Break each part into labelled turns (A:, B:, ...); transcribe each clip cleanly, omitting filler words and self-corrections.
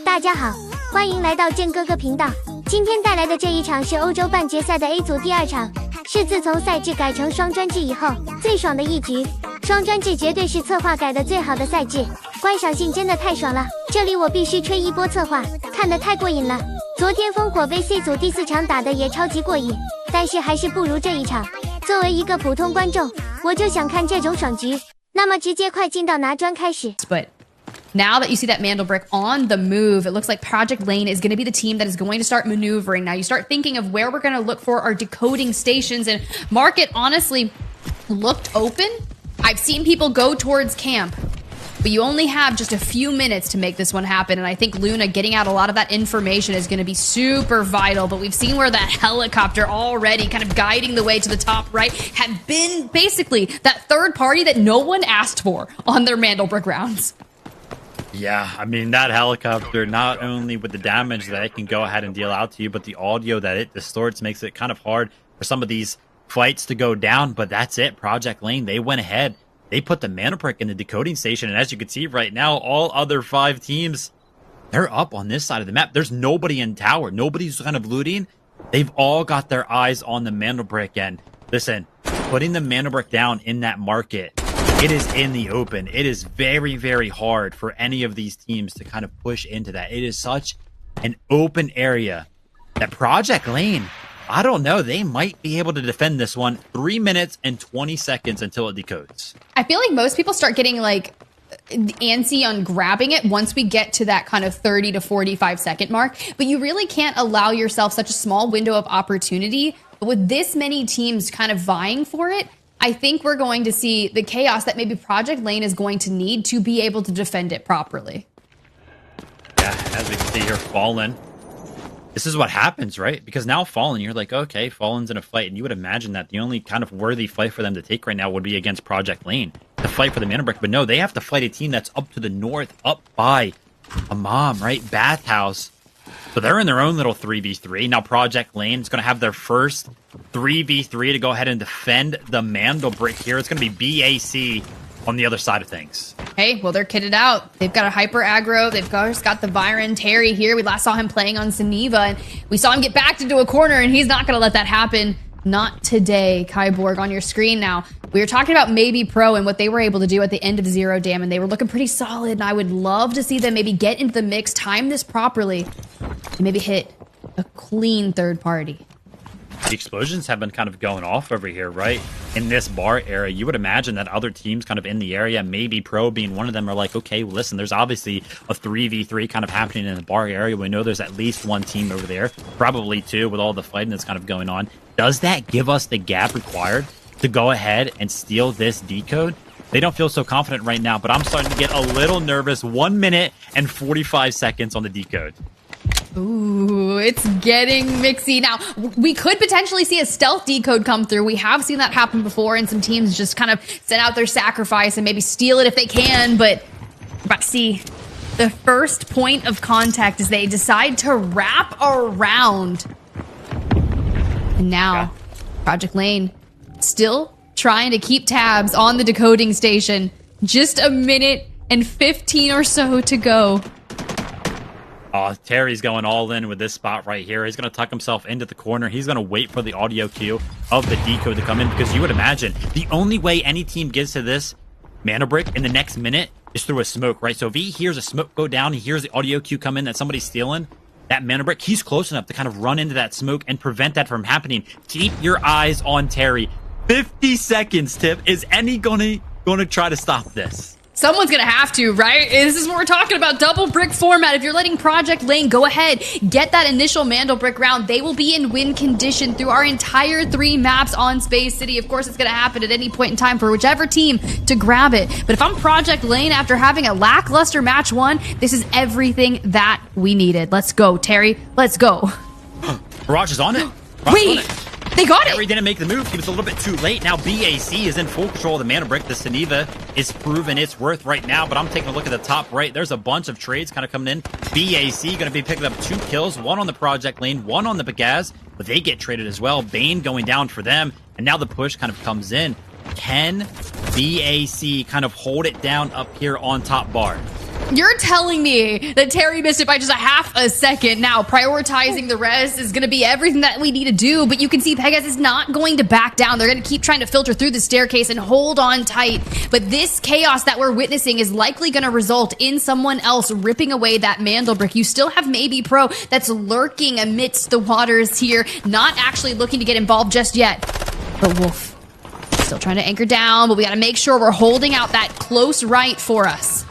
A: 大家好，欢迎来到建哥哥频道。今天带来的这一场是欧洲半决赛的 A 组第二场，是自从赛制改成双砖制以后最爽的一局。双砖制绝对是策划改的最好的赛制，观赏性真的太爽了。这里我必须吹一波策划，看得太过瘾了。昨天烽火杯 C 组第4场打的也超级过瘾，但是还是不如这一场。作为一个普通观众，我就想看这种爽局，那么直接快进到拿砖开始。
B: Now that you see that Mandel brick on the move, it looks like Project Lane is going to be the team that is going to start maneuvering. Now you start thinking of where we're going to look for our decoding stations, and Market honestly looked open. I've seen people go towards camp, but you only have just a few minutes to make this one happen, and I think Luna getting out a lot of that information is going to be super vital. But we've seen where that helicopter already kind of guiding the way to the top right had been basically that third party that no one asked for on their Mandel brick rounds.
C: Yeah, I mean, that helicopter, not only with the damage that it can go ahead and deal out to you, but the audio that it distorts makes it kind of hard for some of these fights to go down. But that's it. Project Lane, they went ahead. They put the mana brick in the decoding station. And as you can see right now, all other 5 teams, they're up on this side of the map. There's nobody in tower. Nobody's kind of looting. They've all got their eyes on the mana brick. And listen, putting the mana brick down in that market, it is in the open. It is very, very hard for any of these teams to kind of push into that. It is such an open area that Project Lane, I don't know, they might be able to defend this one 3 minutes and 20 seconds until it decodes.
B: I feel like most people start getting like antsy on grabbing it once we get to that kind of 30 to 45 second mark. But you really can't allow yourself such a small window of opportunity. But with this many teams kind of vying for it, I think we're going to see the chaos that maybe Project Lane is going to need to be able to defend it properly.
C: Yeah, as we can see here, Fallen. This is what happens, right? Because now Fallen, you're like, okay, Fallen's in a fight. And you would imagine that the only kind of worthy fight for them to take right now would be against Project Lane. The fight for the mana brick. But no, they have to fight a team that's up to the north, up by Imam, right? Bathhouse. So they're in their own little 3v3. Now Project Lane is going to have their first 3v3 to go ahead and defend the Mandel brick here. It's going to be BAC on the other side of things.
B: Hey, well, they're kitted out. They've got a hyper aggro. They've just got the Byron Terry here. We last saw him playing on Saniva, and we saw him get backed into a corner, and he's not going to let that happen. Not today. Kyborg on your screen now. We were talking about maybe Pro and what they were able to do at the end of Zero Dam, and they were looking pretty solid, and I would love to see them maybe get into the mix, time this properly, and maybe hit a clean third party.
C: The explosions have been kind of going off over here, right? In this bar area, you would imagine that other teams kind of in the area, maybe Pro being one of them, are like, okay, well, listen, there's obviously a 3v3 kind of happening in the bar area. We know there's at least one team over there, probably 2 with all the fighting that's kind of going on. Does that give us the gap required to go ahead and steal this decode? They don't feel so confident right now, but I'm starting to get a little nervous. 1 minute and 45 seconds on the decode.
B: Ooh, it's getting mixy. Now, we could potentially see a stealth decode come through. We have seen that happen before, and some teams just kind of send out their sacrifice and maybe steal it if they can, but we're about to see the first point of contact as they decide to wrap around. And now, Project Lane still trying to keep tabs on the decoding station. Just a minute and 15 or so to go.
C: Terry's going all in with this spot right here. He's going to tuck himself into the corner. He's going to wait for the audio cue of the decode to come in, because you would imagine the only way any team gets to this mana brick in the next minute is through a smoke, right? So if he hears a smoke go down, he hears the audio cue come in that somebody's stealing that mana brick, he's close enough to kind of run into that smoke and prevent that from happening. Keep your eyes on Terry. 50 seconds, Tip. Is any going to try to stop this?
B: Someone's going to have to, right? This is what we're talking about, double brick format. If you're letting Project Lane go ahead, get that initial Mandel brick round, they will be in win condition through our entire 3 maps on Space City. Of course, it's going to happen at any point in time for whichever team to grab it. But if I'm Project Lane after having a lackluster match 1, this is everything that we needed. Let's go, Terry. Let's go.
C: Barrage is on it.
B: Wait. They got it!
C: Terry didn't make the move. He was a little bit too late. Now BAC is in full control of the mana brick. The Saniva is proven its worth right now, but I'm taking a look at the top right. There's a bunch of trades kind of coming in. BAC going to be picking up 2 kills, 1 on the Project Lane, 1 on the Pegaz, but they get traded as well. Bane going down for them, and now the push kind of comes in. Can BAC kind of hold it down up here on top bar?
B: You're telling me that Terry missed it by just a half a second. Now, prioritizing the res is going to be everything that we need to do, but you can see Pegas is not going to back down. They're going to keep trying to filter through the staircase and hold on tight. But this chaos that we're witnessing is likely going to result in someone else ripping away that Mandel brick. You still have Maybe Pro that's lurking amidst the waters here, not actually looking to get involved just yet. But Wolf, still trying to anchor down, but we got to make sure we're holding out that close right for us.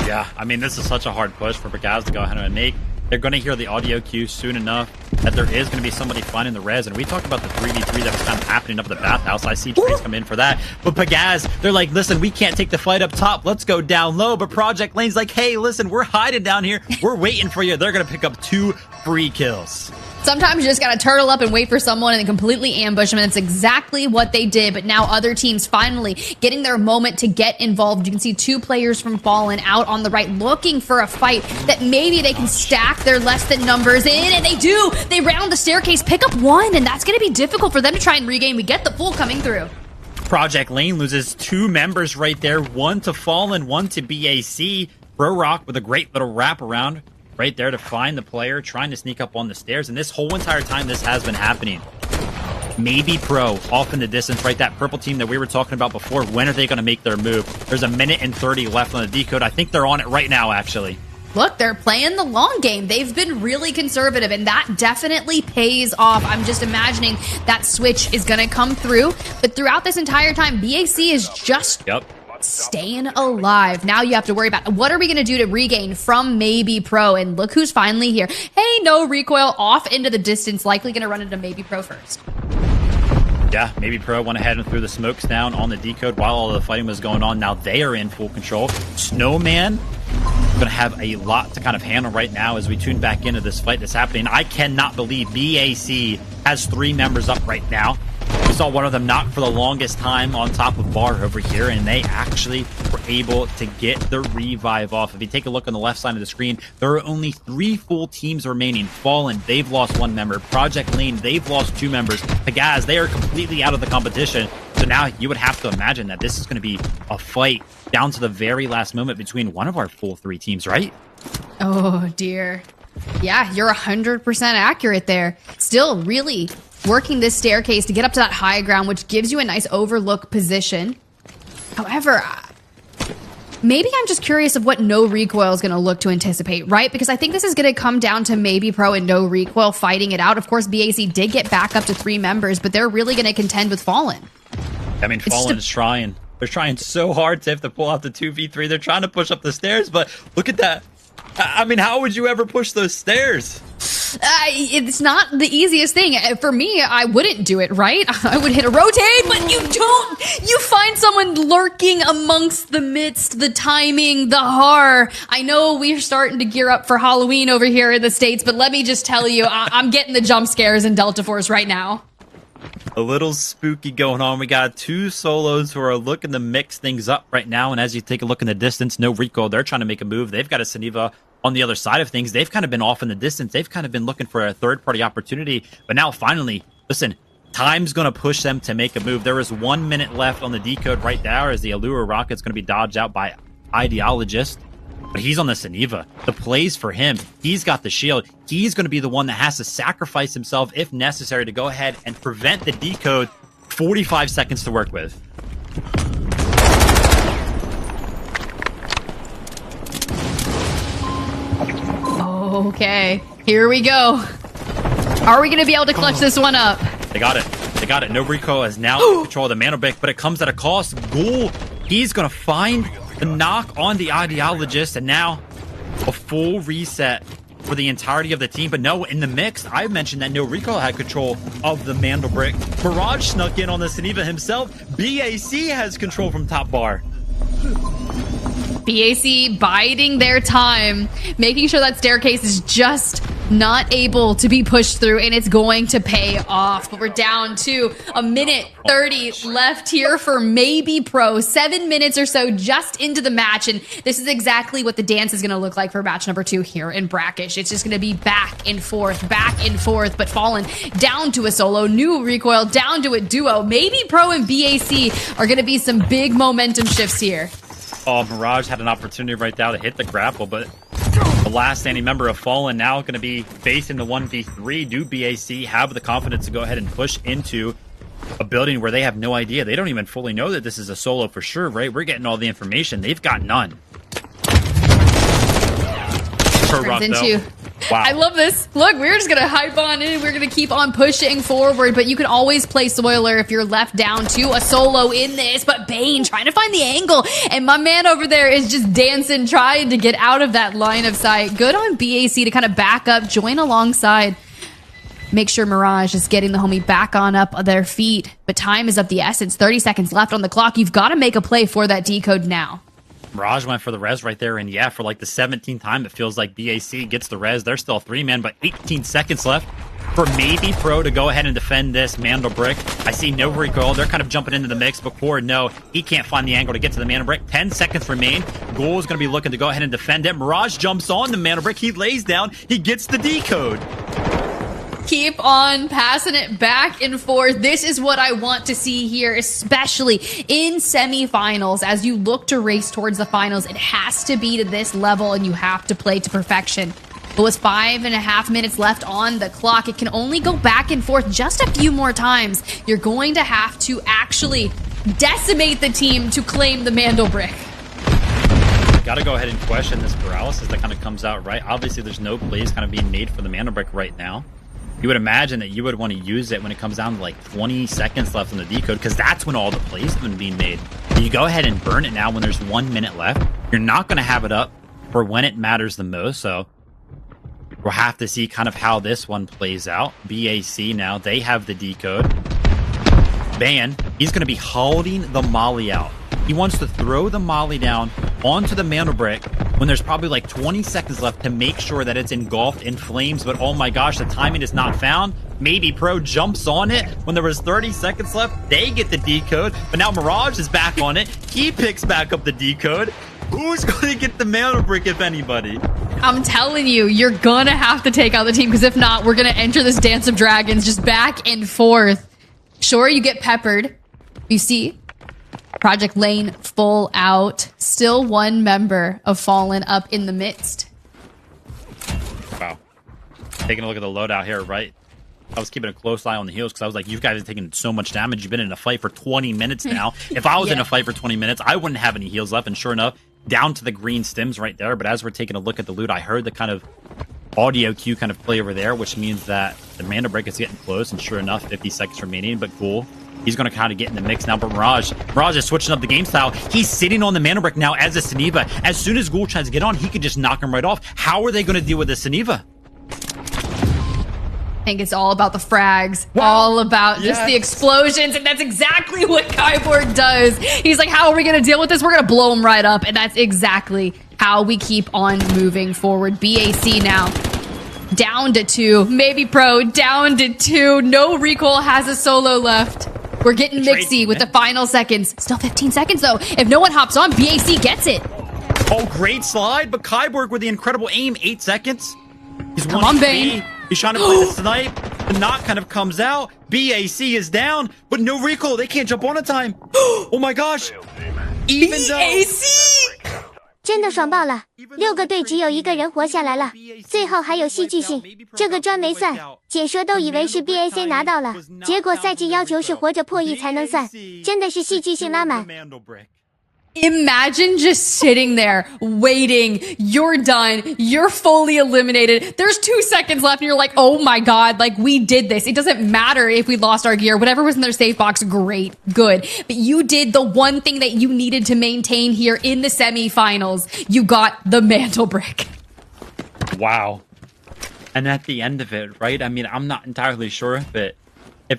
C: Yeah, I mean, this is such a hard push for Pagaz to go ahead and make. They're going to hear the audio cue soon enough that there is going to be somebody finding the res. And we talked about the 3v3 that was kind of happening up at the bathhouse. I see Trace come in for that. But Pagaz, they're like, listen, we can't take the fight up top. Let's go down low. But Project Lane's like, hey, listen, we're hiding down here. We're waiting for you. They're going to pick up 2 free kills.
B: Sometimes you just gotta turtle up and wait for someone and then completely ambush them, and that's exactly what they did. But now other teams finally getting their moment to get involved. You can see 2 players from Fallen out on the right looking for a fight that maybe they can stack their less than numbers in, and they do! They round the staircase, pick up 1, and that's gonna be difficult for them to try and regain. We get the full coming through.
C: Project Lane loses 2 members right there, 1 to Fallen, 1 to BAC. Bro Rock with a great little wraparound right there to find the player, trying to sneak up on the stairs. And this whole entire time this has been happening, Maybe Pro off in the distance, right? That purple team that we were talking about before, when are they going to make their move? There's a minute and 30 left on the decode. I think they're on it right now, actually.
B: Look, they're playing the long game. They've been really conservative, and that definitely pays off. I'm just imagining that switch is going to come through. But throughout this entire time, BAC is just staying alive. Now you have to worry about what are we going to do to regain from Maybe Pro, and look who's finally here. Hey, no recoil off into the distance, likely going to run into Maybe Pro first.
C: Yeah, Maybe Pro went ahead and threw the smokes down on the decode while all the fighting was going on. Now they are in full control. Snowman going to have a lot to kind of handle right now as we tune back into this fight that's happening. I cannot believe BAC has 3 members up right now. We saw one of them knock for the longest time on top of Bar over here, and they actually were able to get the revive off. If you take a look on the left side of the screen, there are only 3 full teams remaining. Fallen, they've lost 1 member. Project Lane, they've lost 2 members. Pagaz, they are completely out of the competition. So now you would have to imagine that this is going to be a fight down to the very last moment between one of our full 3 teams, right?
B: Oh, dear. Yeah, you're 100% accurate there. Still really working this staircase to get up to that high ground, which gives you a nice overlook position. However, maybe I'm just curious of what no recoil is going to look to anticipate, right? Because I think this is going to come down to Maybe Pro and no recoil fighting it out. Of course, BAC did get back up to 3 members, but they're really going to contend with Fallen.
C: I mean, Fallen's trying. They're trying so hard to have to pull out the 2v3. They're trying to push up the stairs, but look at that. I mean, how would you ever push those stairs?
B: It's not the easiest thing. For me, I wouldn't do it, right? I would hit a rotate, but you don't. You find someone lurking amongst the midst, the timing, the horror. I know we're starting to gear up for Halloween over here in the States, but let me just tell you, I'm getting the jump scares in Delta Force right now.
C: A little spooky going on. We got 2 solos who are looking to mix things up right now. And as you take a look in the distance, no recoil. They're trying to make a move. They've got a Saniva on the other side of things. They've kind of been off in the distance. They've kind of been looking for a third-party opportunity. But now, finally, listen, time's going to push them to make a move. There is 1 minute left on the decode right there as the Allure Rocket's going to be dodged out by Ideologist. But he's on the Saniva. The plays for him. He's got the shield. He's going to be the one that has to sacrifice himself if necessary to go ahead and prevent the decode. 45 seconds to work with.
B: Okay, here we go. Are we going to be able to clutch this one up?
C: They got it. They got it. No recoil has now control of the Mana Brick, but it comes at a cost. Ghoul, he's going to find the knock on the Ideologist, and now a full reset for the entirety of the team. But no, in the mix, I mentioned that no recoil had control of the Mandel Brick. Barrage snuck in on the Saniva himself. BAC has control from top bar.
B: BAC biding their time, making sure that staircase is just not able to be pushed through, and it's going to pay off. But we're down to a minute 30 left here for Maybe Pro. 7 minutes or so just into the match, and this is exactly what the dance is going to look like for match number 2 here in Brackish. It's just going to be back and forth, but Fallen down to a solo, new recoil, down to a duo. Maybe Pro and BAC are going to be some big momentum shifts here.
C: Oh, Mirage had an opportunity right now to hit the grapple, but the last standing member of Fallen now going to be facing the 1v3. Do BAC have the confidence to go ahead and push into a building where they have no idea? They don't even fully know that this is a solo for sure, right? We're getting all the information. They've got none. Rough, wow.
B: I love this. Look, we're just going to hype on in. We're going to keep on pushing forward, but you can always play Soiler if you're left down to a solo in this. But Bane trying to find the angle, and my man over there is just dancing, trying to get out of that line of sight. Good on BAC to kind of back up, join alongside. Make sure Mirage is getting the homie back on up their feet. But time is of the essence. 30 seconds left on the clock. You've got to make a play for that decode now.
C: Mirage went for the res right there, and yeah, for like the 17th time, it feels like BAC gets the res. They're still 3-man, but 18 seconds left for maybe Pro to go ahead and defend this Mandel Brick. I see no recoil. They're kind of jumping into the mix, but Core, no, he can't find the angle to get to the Mandel Brick. 10 seconds remain. Ghoul is going to be looking to go ahead and defend it. Mirage jumps on the Mandel Brick. He lays down. He gets the decode.
B: Keep on passing it back and forth. This is what I want to see here, especially in semifinals. As you look to race towards the finals, it has to be to this level, and you have to play to perfection. But with 5.5 minutes left on the clock, it can only go back and forth just a few more times. You're going to have to actually decimate the team to claim the Mandel Brick.
C: Got to go ahead and question this paralysis that kind of comes out, right? Obviously, there's no plays kind of being made for the Mandel Brick right now. You would imagine that you would want to use it when it comes down to like 20 seconds left on the decode, because that's when all the plays have been being made. You go ahead and burn it now when there's 1 minute left. You're not going to have it up for when it matters the most, so we'll have to see kind of how this one plays out. BAC now, they have the decode. Ban, he's going to be holding the molly out. He wants to throw the molly down onto the Mandel Brick when there's probably like 20 seconds left to make sure that it's engulfed in flames. But oh my gosh, the timing is not found. Maybe Pro jumps on it when there was 30 seconds left. They get the decode, but now Mirage is back on it. He picks back up the decode. Who's going to get the Mandel Brick, if anybody?
B: I'm telling you, you're going to have to take out the team, because if not, we're going to enter this Dance of Dragons just back and forth. Sure, you get peppered. You see Project Lane full out. Still one member of Fallen up in the midst.
C: Wow. Taking a look at the loadout here, right? I was keeping a close eye on the heals because I was like, you guys are taking so much damage. You've been in a fight for 20 minutes now. If I was in a fight for 20 minutes, I wouldn't have any heals left. And sure enough, down to the green stems right there. But as we're taking a look at the loot, I heard the kind of audio cue kind of play over there, which means that the Mandel Brick is getting close. And sure enough, 50 seconds remaining. But cool. He's going to kind of get in the mix now, but Mirage is switching up the game style. He's sitting on the Mandel Brick now as a Saniva. As soon as Ghoul tries to get on, he could just knock him right off. How are they going to deal with the Saniva?
B: I think it's all about the frags, all about just the explosions, and that's exactly what Kyborg does. He's like, how are we going to deal with this? We're going to blow him right up, and that's exactly how we keep on moving forward. BAC now down to 2, maybe Pro down to 2. No recoil, has a solo left. We're getting mixy with the final seconds. Still 15 seconds, though. If no one hops on, BAC gets it.
C: Oh, great slide, but Kyborg with the incredible aim. 8 seconds. He's
B: Come on, Bane.
C: He's trying to play the snipe. The knock kind of comes out. BAC is down, but no recoil. They can't jump on in time. Oh my gosh. Even
B: BAC!
A: 真的爽爆了！6个队只有1个人活下来了，最后还有戏剧性，这个砖没算，解说都以为是 BAC 拿到了，结果赛制要求是活着破亿才能算，真的是戏剧性拉满。
B: Imagine just sitting there, waiting. You're done. You're fully eliminated. There's 2 seconds left, and you're like, oh my god, like, we did this. It doesn't matter if we lost our gear. Whatever was in their safe box, great, good. But you did the one thing that you needed to maintain here in the semifinals. You got the Mandel Brick.
C: Wow. And at the end of it, right? I mean, I'm not entirely sure if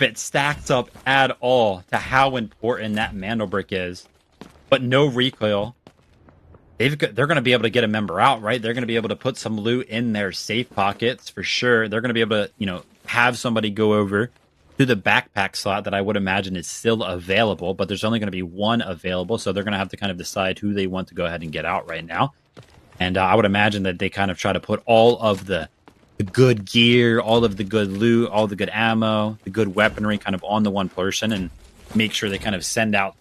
C: it stacks up at all to how important that Mandel Brick is. But no recoil. They're going to be able to get a member out, right? They're going to be able to put some loot in their safe pockets for sure. They're going to be able to, have somebody go over to the backpack slot that I would imagine is still available, but there's only going to be one available. So they're going to have to kind of decide who they want to go ahead and get out right now. And I would imagine that they kind of try to put all of the good gear, all of the good loot, all the good ammo, the good weaponry kind of on the one person and make sure they kind of send out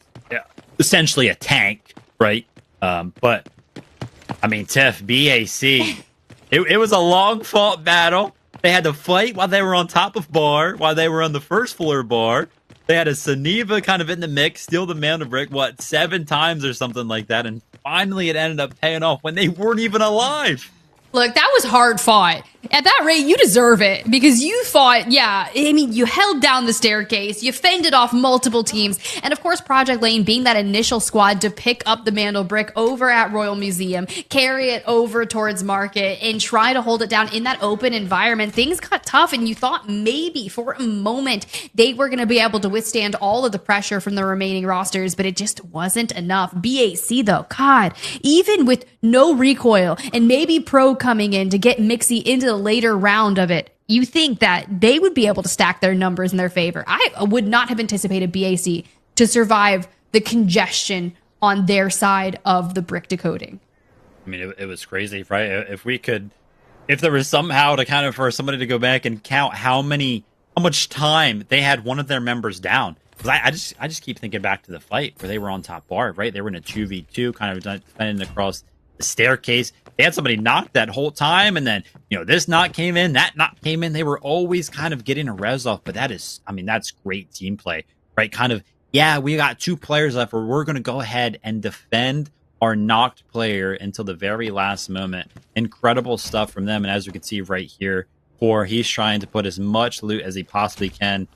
C: essentially a tank, right? But I mean, Tiff, BAC, it was a long fought battle. They had to fight while they were on top of bar, while they were on the first floor bar. They had a Saniva kind of in the mix, steal the Mandel Brick, 7 times or something like that. And finally it ended up paying off when they weren't even alive.
B: Look, that was hard fought. At that rate, you deserve it because you fought, yeah, I mean, you held down the staircase, you fended off multiple teams, and of course, Project Lane being that initial squad to pick up the Mandel Brick over at Royal Museum, carry it over towards Market, and try to hold it down in that open environment. Things got tough, and you thought maybe for a moment they were going to be able to withstand all of the pressure from the remaining rosters, but it just wasn't enough. BAC, though, God, even with no recoil and maybe Pro coming in to get Mixie into the later round of it, you think that they would be able to stack their numbers in their favor. I would not have anticipated BAC to survive the congestion on their side of the brick decoding.
C: I mean, it was crazy, right? If there was somehow to kind of for somebody to go back and count how much time they had one of their members down. Because I just keep thinking back to the fight where they were on top bar, right? They were in a 2v2, kind of defending across the staircase. They had somebody knocked that whole time, and then, this knock came in, that knock came in. They were always kind of getting a res off, but that's great team play, right? Kind of, yeah, we got 2 players left where we're going to go ahead and defend our knocked player until the very last moment. Incredible stuff from them, and as we can see right here, he's trying to put as much loot as he possibly can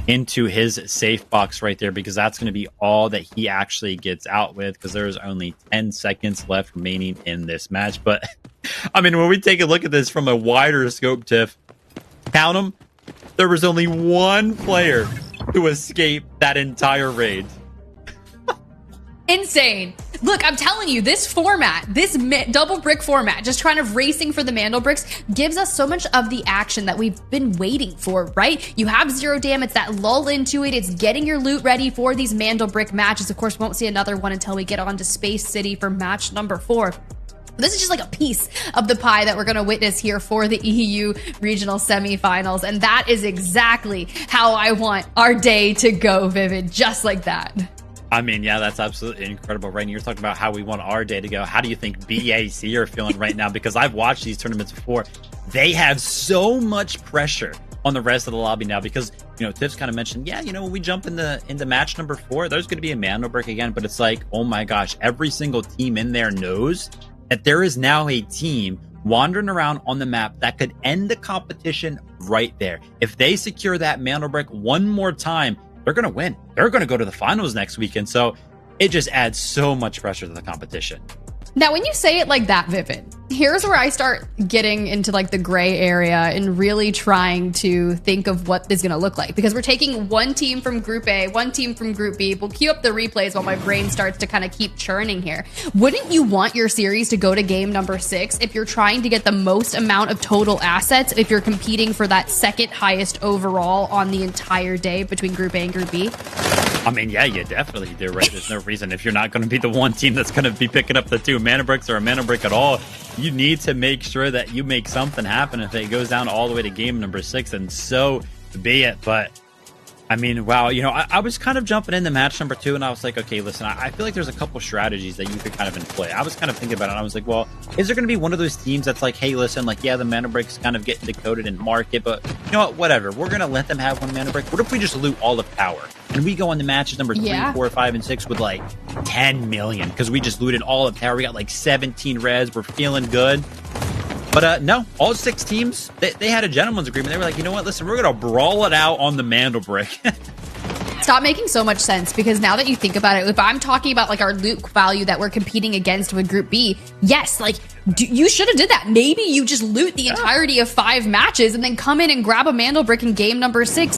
C: into his safe box right there, because that's going to be all that he actually gets out with, because there's only 10 seconds left remaining in this match. But I mean, when we take a look at this from a wider scope, Tiff, count them, there was only one player who escaped that entire raid.
B: Insane. Look, I'm telling you, this format, this double brick format, just kind of racing for the Mandel Bricks, gives us so much of the action that we've been waiting for, right? You have 0 dam, it's that lull into it, it's getting your loot ready for these Mandel Brick matches. Of course, we won't see another one until we get on to Space City for match number 4. This is just like a piece of the pie that we're going to witness here for the EU regional semifinals. And that is exactly how I want our day to go, Vivid, just like that.
C: I mean, yeah, that's absolutely incredible, right? And you're talking about how we want our day to go. How do you think BAC are feeling right now? Because I've watched these tournaments before. They have so much pressure on the rest of the lobby now because, Tiff's kind of mentioned, yeah, when we jump into match number 4, there's going to be a Mandel Brick again. But it's like, oh my gosh, every single team in there knows that there is now a team wandering around on the map that could end the competition right there. If they secure that Mandel Brick one more time, they're going to win. They're going to go to the finals next weekend. So it just adds so much pressure to the competition.
B: Now, when you say it like that, Vivid, here's where I start getting into like the gray area and really trying to think of what this is going to look like, because we're taking one team from Group A, one team from Group B. We'll queue up the replays while my brain starts to kind of keep churning here. Wouldn't you want your series to go to game number 6 if you're trying to get the most amount of total assets, if you're competing for that second highest overall on the entire day between Group A and Group B?
C: I mean, yeah, you definitely do, right? There's no reason if you're not going to be the one team that's going to be picking up the 2 Mana Bricks or a Mana Brick at all, you need to make sure that you make something happen if it goes down all the way to game number 6, and so be it. But I mean, wow, I was kind of jumping into match number 2, and I was like, okay, listen, I feel like there's a couple strategies that you could kind of employ. I was kind of thinking about it, and I was like, well, is there going to be one of those teams that's like, hey, listen, like, yeah, the Mana Brick's kind of getting decoded and market, but you know what, whatever, we're going to let them have one Mana Brick. What if we just loot all of power? And we go into matches number 3, 4, 5, and 6 with like 10 million, because we just looted all of power. We got like 17 res. We're feeling good. But no, all 6 teams, they had a gentleman's agreement. They were like, you know what, listen, we're going to brawl it out on the Mandel Brick.
B: Stop making so much sense, because now that you think about it, if I'm talking about like our loot value that we're competing against with Group B, yes, like you should have did that. Maybe you just loot the entirety of 5 matches and then come in and grab a Mandel Brick in game number 6.